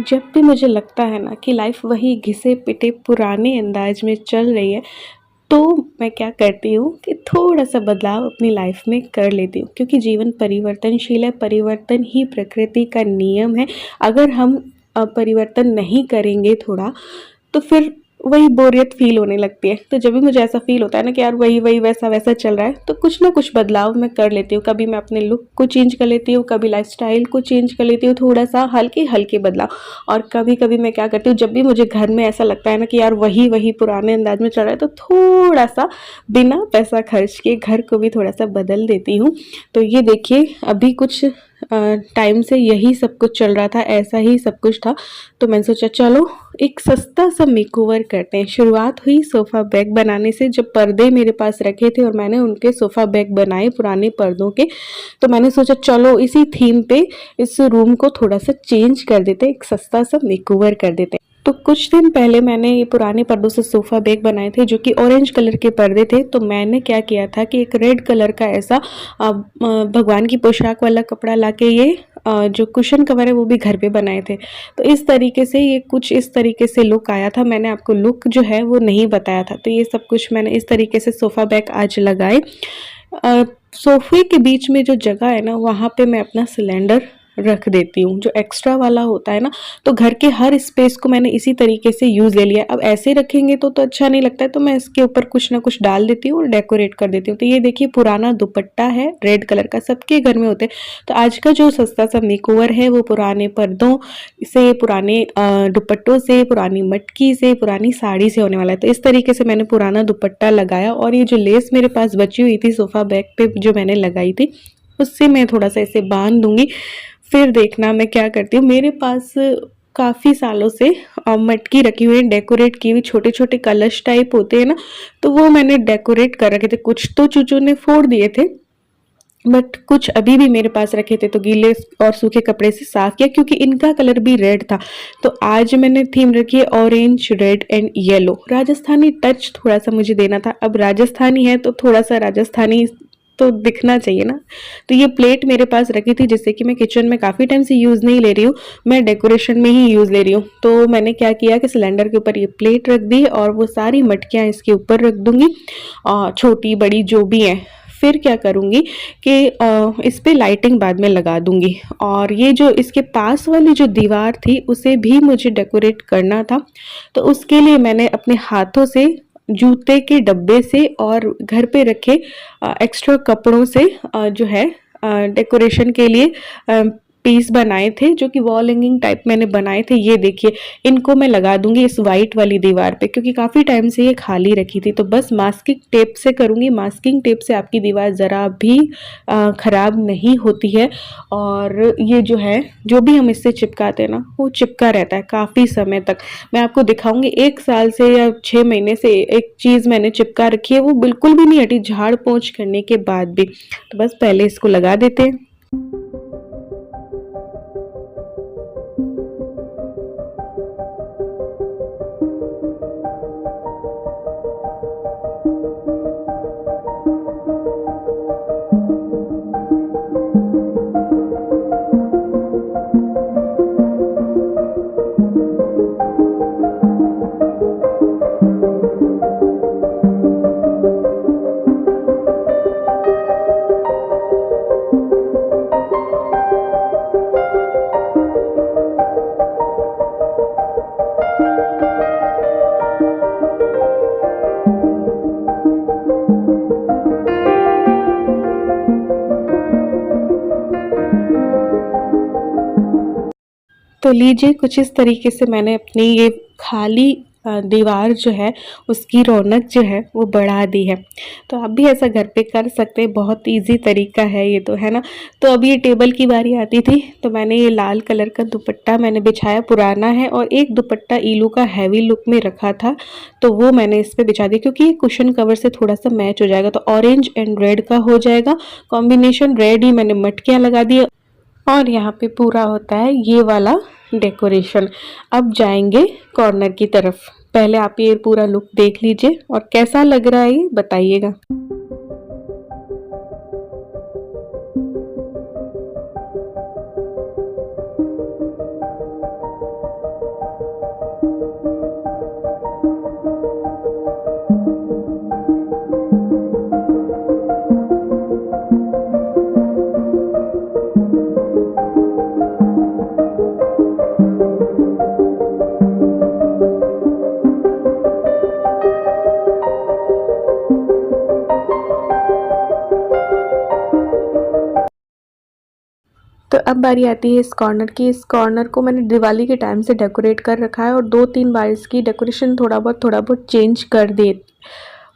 जब भी मुझे लगता है ना कि लाइफ वही घिसे-पिटे पुराने अंदाज में चल रही है, तो मैं क्या करती हूँ कि थोड़ा-सा बदलाव अपनी लाइफ में कर लेती हूँ, क्योंकि जीवन परिवर्तनशील है, परिवर्तन ही प्रकृति का नियम है। अगर हम परिवर्तन नहीं करेंगे थोड़ा, तो फिर वही बोरियत फ़ील होने लगती है। तो जब भी मुझे ऐसा फ़ील होता है ना कि यार वही-वही, वैसा-वैसा चल रहा है, तो कुछ ना कुछ बदलाव मैं कर लेती हूँ। कभी मैं अपने लुक को चेंज कर लेती हूँ, कभी लाइफ़स्टाइल को चेंज कर लेती हूँ, थोड़ा-सा हल्के-हल्के बदलाव। और कभी-कभी मैं क्या करती हूँ, जब भी मुझे घर में ऐसा लगता है ना कि यार वही-वही पुराने अंदाज में चल रहा है, तो थोड़ा-सा बिना पैसा खर्च किए घर को भी थोड़ा-सा बदल देती हूँ। तो ये देखिए, अभी कुछ टाइम से यही सब कुछ चल रहा था, ऐसा ही सब कुछ था। तो मैंने सोचा चलो एक सस्ता सा मेकओवर करते हैं। शुरुआत हुई सोफ़ा बैग बनाने से। जब पर्दे मेरे पास रखे थे और मैंने उनके सोफ़ा बैग बनाए पुराने पर्दों के, तो मैंने सोचा चलो इसी थीम पे इस रूम को थोड़ा-सा चेंज कर देते हैं, एक सस्ता सा मेकओवर कर देते हैं। तो कुछ दिन पहले मैंने ये पुराने पर्दों से सोफ़ा बैग बनाए थे, जो कि ऑरेंज कलर के पर्दे थे। तो मैंने क्या किया था कि एक रेड कलर का ऐसा भगवान की पोशाक वाला कपड़ा लाके ये जो कुशन कवर है वो भी घर पे बनाए थे। तो इस तरीके से ये कुछ इस तरीके से लुक आया था। मैंने आपको लुक जो है वो नहीं बताया था। तो ये सब कुछ मैंने इस तरीके से सोफ़ा बैग आज लगाए। सोफ़े के बीच में जो जगह है ना, वहाँ पे मैं अपना सिलेंडर रख देती हूँ, जो एक्स्ट्रा वाला होता है ना। तो घर के हर स्पेस को मैंने इसी तरीके से यूज़ ले लिया है। अब ऐसे रखेंगे तो अच्छा नहीं लगता है, तो मैं इसके ऊपर कुछ ना कुछ डाल देती हूँ और डेकोरेट कर देती हूँ। तो ये देखिए, पुराना दुपट्टा है रेड कलर का, सबके घर में होते हैं। तो आज का जो सस्ता सा मेकओवर है वो पुराने पर्दों से, पुराने दुपट्टों से, पुरानी मटकी से, पुरानी साड़ी से होने वाला है। तो इस तरीके से मैंने पुराना दुपट्टा लगाया, और ये जो लेस मेरे पास बची हुई थी सोफ़ा बैग पे जो मैंने लगाई थी, उससे मैं थोड़ा-सा इसे बाँध दूँगी। फिर देखना मैं क्या करती हूँ, मेरे पास काफ़ी सालों से मटकी रखी हुई है, डेकोरेट की हुई, छोटे-छोटे कलश टाइप होते हैं ना, तो वो मैंने डेकोरेट कर रखे थे। कुछ तो चूचों ने फोड़ दिए थे, बट कुछ अभी भी मेरे पास रखे थे, तो गीले और सूखे कपड़े से साफ किया, क्योंकि इनका कलर भी रेड था। तो आज मैंने थीम रखी है orange, red and yellow. Rajasthani touch थोड़ा-सा मुझे देना था। अब राजस्थानी है तो थोड़ा-सा राजस्थानी तो दिखना चाहिए ना। तो ये प्लेट मेरे पास रखी थी, जिससे कि मैं किचन में काफ़ी टाइम से यूज़ नहीं ले रही हूँ, मैं डेकोरेशन में ही यूज़ ले रही हूँ। तो मैंने क्या किया कि सिलेंडर के ऊपर ये प्लेट रख दी, और वो सारी मटकियाँ इसके ऊपर रख दूँगी, छोटी बड़ी जो भी हैं। फिर क्या करूँगी कि इस पे लाइटिंग बाद में लगा दूँगी, और ये जो इसके पास वाली जो दीवार थी उसे भी मुझे डेकोरेट करना था। तो उसके लिए मैंने अपने हाथों से, जूते के डब्बे से और घर पे रखे एक्स्ट्रा कपड़ों से जो है डेकोरेशन के लिए पीस बनाए थे, जो कि वॉल हैंगिंग टाइप मैंने बनाए थे। ये देखिए, इनको मैं लगा दूंगी इस वाइट वाली दीवार पे, क्योंकि काफ़ी टाइम से ये खाली रखी थी। तो बस मास्किंग टेप से करूँगी। मास्किंग टेप से आपकी दीवार ज़रा भी ख़राब नहीं होती है, और ये जो है, जो भी हम इससे चिपकाते हैं ना, वो चिपका रहता है काफ़ी समय तक। मैं आपको दिखाऊंगी, 1 साल से या 6 महीने से एक चीज़ मैंने चिपका रखी है, वो बिल्कुल भी नहीं हटी, झाड़ पोंछ करने के बाद भी। तो बस पहले इसको लगा देते हैं। तो लीजिए, कुछ इस तरीके से मैंने अपनी ये खाली दीवार जो है उसकी रौनक जो है वो बढ़ा दी है। तो आप भी ऐसा घर पे कर सकते हैं, बहुत इजी तरीका है ये, तो है ना। तो अब ये टेबल की बारी आती थी, तो मैंने ये लाल कलर का दुपट्टा मैंने बिछाया, पुराना है, और एक दुपट्टा ईलू का हैवी लुक में रखा था, तो वो मैंने इस पे बिछा दिया, क्योंकि ये कुशन कवर से थोड़ा सा मैच हो जाएगा। तो ऑरेंज एंड रेड का हो जाएगा कॉम्बिनेशन। रेड ही मैंने मटकियाँ लगा दी, और यहाँ पे पूरा होता है ये वाला डेकोरेशन। अब जाएंगे कॉर्नर की तरफ। पहले आप ये पूरा लुक देख लीजिए, और कैसा लग रहा है ये बताइएगा। अब बारी आती है इस कॉर्नर की। इस कॉर्नर को मैंने दिवाली के टाइम से डेकोरेट कर रखा है और 2-3 बार इसकी डेकोरेशन थोड़ा बहुत चेंज कर दे।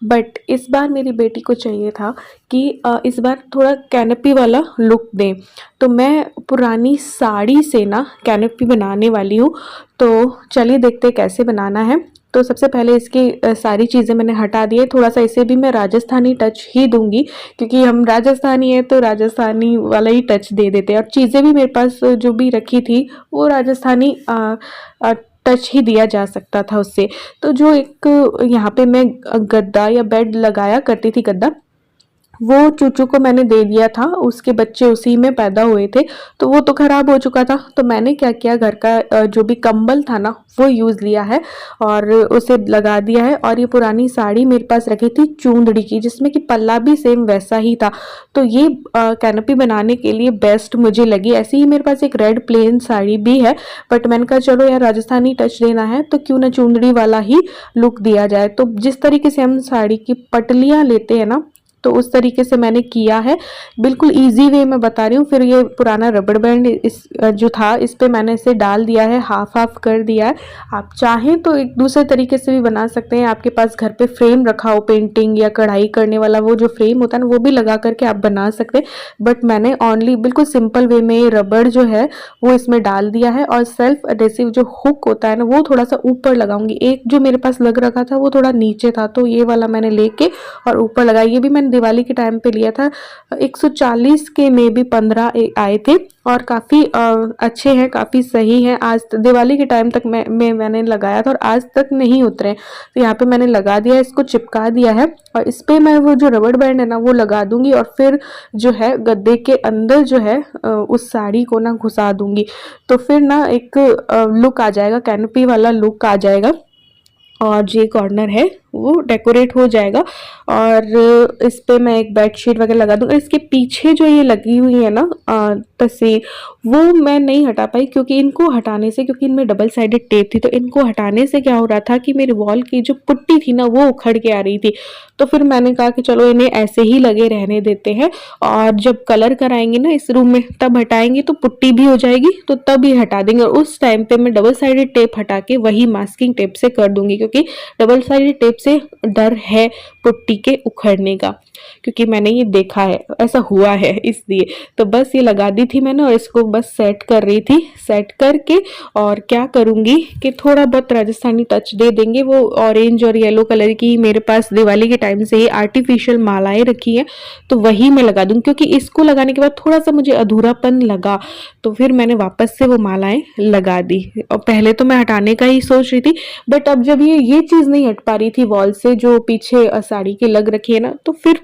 बट इस बार मेरी बेटी को चाहिए था कि इस बार थोड़ा कैनपी वाला लुक दें, तो मैं पुरानी साड़ी से ना कैनपी बनाने वाली हूँ। तो चलिए देखते हैं कैसे बनाना है। तो सबसे पहले इसकी सारी चीज़ें मैंने हटा दी है। थोड़ा सा इसे भी मैं राजस्थानी टच ही दूंगी, क्योंकि हम राजस्थानी है तो राजस्थानी वाला ही टच दे देते हैं। और चीज़ें भी मेरे पास जो भी रखी थी वो राजस्थानी टच ही दिया जा सकता था उससे। तो जो एक यहाँ पे मैं गद्दा या बेड लगाया करती थी, गद्दा, वो चूचू को मैंने दे दिया था। उसके बच्चे उसी में पैदा हुए थे, तो वो तो ख़राब हो चुका था। तो मैंने क्या किया, घर का जो भी कंबल था ना वो यूज़ लिया है और उसे लगा दिया है। और ये पुरानी साड़ी मेरे पास रखी थी चूंदड़ी की, जिसमें कि पल्ला भी सेम वैसा ही था। तो ये कैनपी बनाने के लिए बेस्ट मुझे लगी। ऐसे ही मेरे पास एक रेड प्लेन साड़ी भी है, बट मैंने कहा चलो यार राजस्थानी टच देना है तो क्यों ना चूंदड़ी वाला ही लुक दिया जाए। तो जिस तरीके से हम साड़ी की पटलियाँ लेते हैं ना, तो उस तरीके से मैंने किया है। बिल्कुल इजी वे में बता रही हूँ। फिर ये पुराना रबड़ बैंड इस जो था इस पे मैंने इसे डाल दिया है, हाफ हाफ कर दिया है। आप चाहें तो एक दूसरे तरीके से भी बना सकते हैं। आपके पास घर पे फ्रेम रखा हो पेंटिंग या कढ़ाई करने वाला, वो जो फ्रेम होता है ना वो भी लगा करके आप बना सकते हैं। बट मैंने ओनली बिल्कुल सिंपल वे में रबड़ जो है वो इसमें डाल दिया है। और सेल्फ एडेसिव जो हुक होता है ना वो थोड़ा सा ऊपर लगाऊंगी। एक जो मेरे पास लग रखा था वो थोड़ा नीचे था, तो ये वाला मैंने लेके और ऊपर लगाया। ये भी मैंने दिवाली के टाइम पे लिया था। 140 के में भी 15 आए थे और काफ़ी अच्छे हैं, काफ़ी सही हैं। आज दिवाली के टाइम तक मैंने लगाया था और आज तक नहीं उतरे। तो यहाँ पे मैंने लगा दिया, इसको चिपका दिया है और इस पे मैं वो जो रबड़ बैंड है ना वो लगा दूंगी और फिर जो है गद्दे के अंदर जो है उस साड़ी को ना घुसा दूंगी। तो फिर ना एक लुक आ जाएगा, कैनपी वाला लुक आ जाएगा और जो कॉर्नर है वो डेकोरेट हो जाएगा। और इस पे मैं एक बेडशीट वगैरह लगा दूंगा। इसके पीछे जो ये लगी हुई है ना तस्वीर, वो मैं नहीं हटा पाई क्योंकि इनको हटाने से, क्योंकि इनमें डबल साइडेड टेप थी, तो इनको हटाने से क्या हो रहा था कि मेरे वॉल की जो पुट्टी थी ना वो उखड़ के आ रही थी। तो फिर मैंने कहा कि चलो इन्हें ऐसे ही लगे रहने देते हैं और जब कलर कराएंगे ना इस रूम में तब हटाएंगे, तो पुट्टी भी हो जाएगी तो तब ये हटा देंगे। और उस टाइम पे मैं डबल साइडेड टेप हटा के वही मास्किंग टेप से कर दूंगी, क्योंकि डबल साइडेड टेप से डर है पुट्टी के उखड़ने का, क्योंकि मैंने ये देखा है, ऐसा हुआ है इसलिए। तो बस ये लगा दी थी मैंने और इसको बस सेट कर रही थी। सेट करके और क्या करूंगी कि थोड़ा बहुत राजस्थानी टच दे देंगे। वो ऑरेंज और येलो कलर की मेरे पास दिवाली के टाइम से ही आर्टिफिशियल मालाएं रखी हैं, तो वही मैं लगा दूंगी। क्योंकि इसको लगाने के बाद थोड़ा सा मुझे अधूरापन लगा, तो फिर मैंने वापस से वो मालाएं लगा दी। और पहले तो मैं हटाने का ही सोच रही थी, बट अब जब ये चीज़ नहीं हट पा रही थी वॉल से जो पीछे साड़ी के लग रखी है ना, तो फिर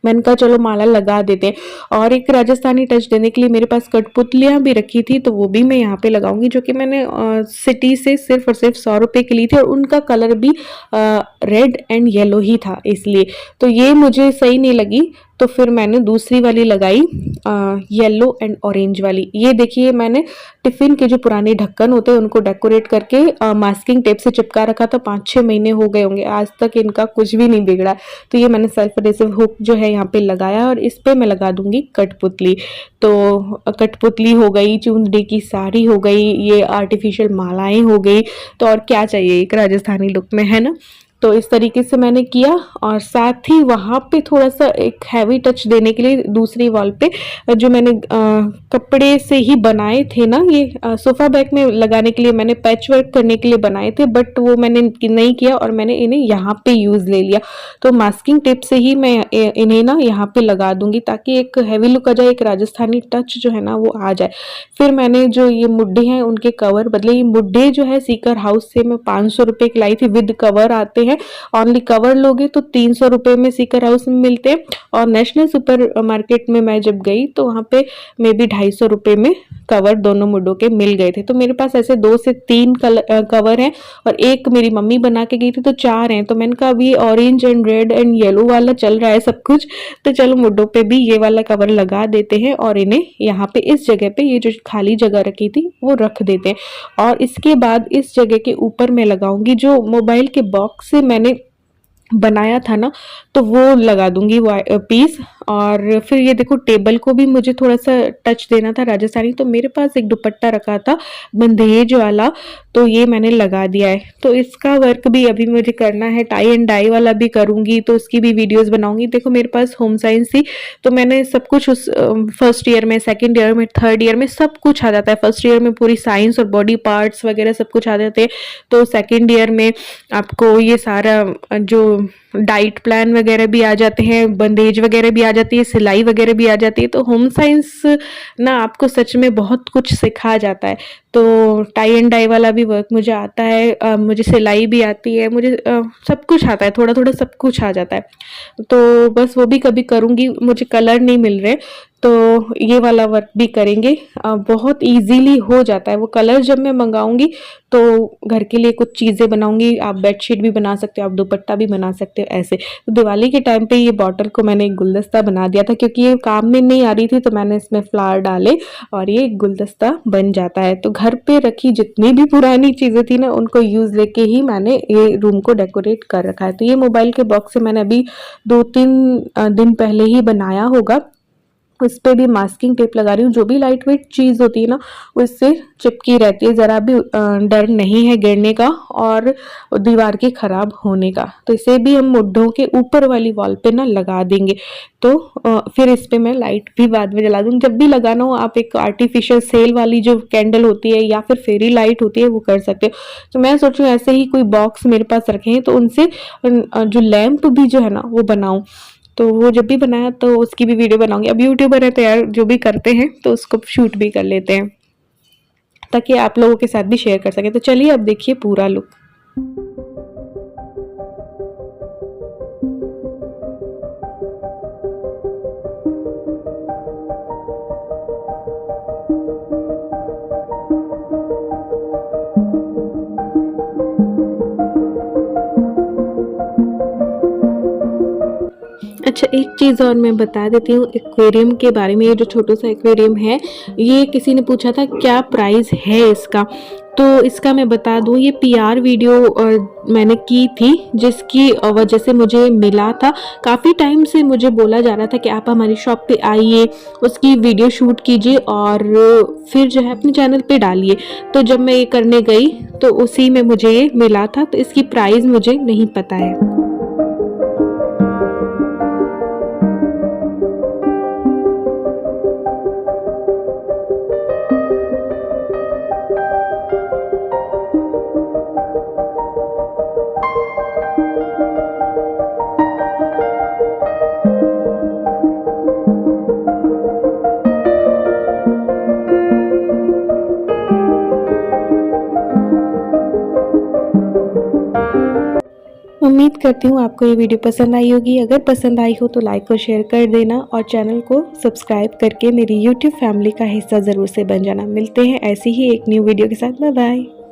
मैंने कहा चलो माला लगा देते हैं। और एक राजस्थानी टच देने के लिए मेरे पास कठपुतलियाँ भी रखी थी, तो वो भी मैं यहाँ पे लगाऊंगी, जो कि मैंने सिटी से सिर्फ और सिर्फ 100 रुपये की ली थी और उनका कलर भी रेड एंड येलो ही था, इसलिए तो ये मुझे सही नहीं लगी। तो फिर मैंने दूसरी वाली लगाई येलो एंड ऑरेंज वाली। ये देखिए मैंने टिफ़िन के जो पुराने ढक्कन होते हैं उनको डेकोरेट करके मास्किंग टेप से चिपका रखा था। 5-6 महीने हो गए होंगे, आज तक इनका कुछ भी नहीं बिगड़ा। तो ये मैंने सेल्फ एडेसिव हुक जो है यहाँ पे लगाया और इस पे मैं लगा दूंगी कठपुतली। तो कठपुतली हो गई, चुंदड़ी की साड़ी हो गई, ये आर्टिफिशियल मालाएं हो गई, तो और क्या चाहिए एक राजस्थानी लुक में, है ना। तो इस तरीके से मैंने किया और साथ ही वहाँ पे थोड़ा सा एक हैवी टच देने के लिए दूसरी वॉल पे जो मैंने कपड़े से ही बनाए थे ना, ये सोफा बैग में लगाने के लिए मैंने पैच वर्क करने के लिए बनाए थे, बट वो मैंने नहीं किया और मैंने इन्हें यहाँ पे यूज़ ले लिया। तो मास्किंग टेप से ही मैं इन्हें ना यहाँ पे लगा दूंगी ताकि एक हैवी लुक आ जाए, एक राजस्थानी टच जो है ना वो आ जाए। फिर मैंने जो ये मुड्ढे हैं उनके कवर बदले। ये मुड्ढे जो है सीकर हाउस से मैं 500 रुपये की लाई थी, विद कवर आते हैं। ओनली कवर लोगे तो 300 रुपये में सीकर हाउस में मिलते हैं और नेशनल सुपर मार्केट में मैं जब गई तो वहाँ पे मे बी 250 रुपये में कवर दोनों मुड्ढों के मिल गए थे। तो मेरे पास ऐसे 2 से 3 कवर हैं और एक मेरी मम्मी बना के गई थी, तो 4 हैं। तो मैंने कहा अभी orange and red and yellow वाला चल रहा है सब कुछ, तो चलो मुड्ढों पे भी ये वाला कवर लगा देते हैं और इन्हें यहाँ पे इस जगह पे ये जो खाली जगह रखी थी वो रख देते हैं। और इसके बाद इस जगह के ऊपर मैं लगाऊंगी जो मोबाइल के बॉक्स से मैंने बनाया था ना, तो वो लगा दूंगी वो पीस। और फिर ये देखो टेबल को भी मुझे थोड़ा सा टच देना था राजस्थानी, तो मेरे पास एक दुपट्टा रखा था बंदेज वाला, तो ये मैंने लगा दिया है। तो इसका वर्क भी अभी मुझे करना है, टाई एंड डाई वाला भी करूंगी, तो उसकी भी वीडियोस बनाऊंगी। देखो मेरे पास होम साइंस थी, तो मैंने सब कुछ उस फर्स्ट ईयर में, सेकंड ईयर में, थर्ड ईयर में सब कुछ आ जाता है। फर्स्ट ईयर में पूरी साइंस और बॉडी पार्ट्स वगैरह सब कुछ आ जाते हैं, तो सेकंड ईयर में आपको ये सारा जो डाइट प्लान वगैरह भी आ जाते हैं, बंदेज वगैरह भी आ जाती है, सिलाई वगैरह भी आ जाती है। तो होम साइंस ना आपको सच में बहुत कुछ सिखा जाता है। तो टाई एंड डाई वाला भी वर्क मुझे आता है, मुझे सिलाई भी आती है, मुझे सब कुछ आता है, थोड़ा थोड़ा सब कुछ आ जाता है। तो बस वो भी कभी करूँगी, मुझे कलर नहीं मिल रहे, तो ये वाला वर्क भी करेंगे। बहुत इजीली हो जाता है वो कलर। जब मैं मंगाऊंगी तो घर के लिए कुछ चीज़ें बनाऊंगी, आप बेडशीट भी बना सकते हो, आप दुपट्टा भी बना सकते हो ऐसे। तो दिवाली के टाइम पे ये बॉटल को मैंने एक गुलदस्ता बना दिया था, क्योंकि ये काम में नहीं आ रही थी, तो मैंने इसमें फ्लावर डाले और ये एक गुलदस्ता बन जाता है। तो घर पे रखी जितनी भी पुरानी चीज़ें थी ना, उनको यूज़ लेके ही मैंने ये रूम को डेकोरेट कर रखा है। तो ये मोबाइल के बॉक्स से मैंने अभी 2-3 दिन पहले ही बनाया होगा। उस पे भी मास्किंग टेप लगा रही हूँ। जो भी लाइट वेट चीज़ होती है ना, उससे चिपकी रहती है, ज़रा भी डर नहीं है गिरने का और दीवार के ख़राब होने का। तो इसे भी हम मुड्ढों के ऊपर वाली वॉल पे ना लगा देंगे। तो फिर इस पे मैं लाइट भी बाद में जला दूँगी। जब भी लगाना हो आप एक आर्टिफिशियल सेल वाली जो कैंडल होती है या फिर फेरी लाइट होती है वो कर सकते हो। तो मैं सोच रही हूँ ऐसे ही कोई बॉक्स मेरे पास रखे हैं, तो उनसे जो लैंप भी जो है ना वो बनाऊँ। तो वो जब भी बनाया तो उसकी भी वीडियो बनाऊंगी। अब यूट्यूबर है तो यार जो भी करते हैं तो उसको शूट भी कर लेते हैं, ताकि आप लोगों के साथ भी शेयर कर सकें। तो चलिए अब देखिए पूरा लुक। अच्छा, एक चीज़ और मैं बता देती हूँ एक्वेरियम के बारे में। ये जो छोटा सा एक्वेरियम है, ये किसी ने पूछा था क्या प्राइस है इसका, तो इसका मैं बता दूँ, ये पीआर वीडियो मैंने की थी, जिसकी वजह से मुझे मिला था। काफ़ी टाइम से मुझे बोला जा रहा था कि आप हमारी शॉप पे आइए, उसकी वीडियो शूट कीजिए और फिर जो है अपने चैनल पे डालिए। तो जब मैं ये करने गई तो उसी में मुझे ये मिला था। तो इसकी प्राइस मुझे नहीं पता है। उम्मीद करती हूँ आपको ये वीडियो पसंद आई होगी। अगर पसंद आई हो तो लाइक और शेयर कर देना और चैनल को सब्सक्राइब करके मेरी यूट्यूब फैमिली का हिस्सा ज़रूर से बन जाना। मिलते हैं ऐसी ही एक न्यू वीडियो के साथ। Bye bye.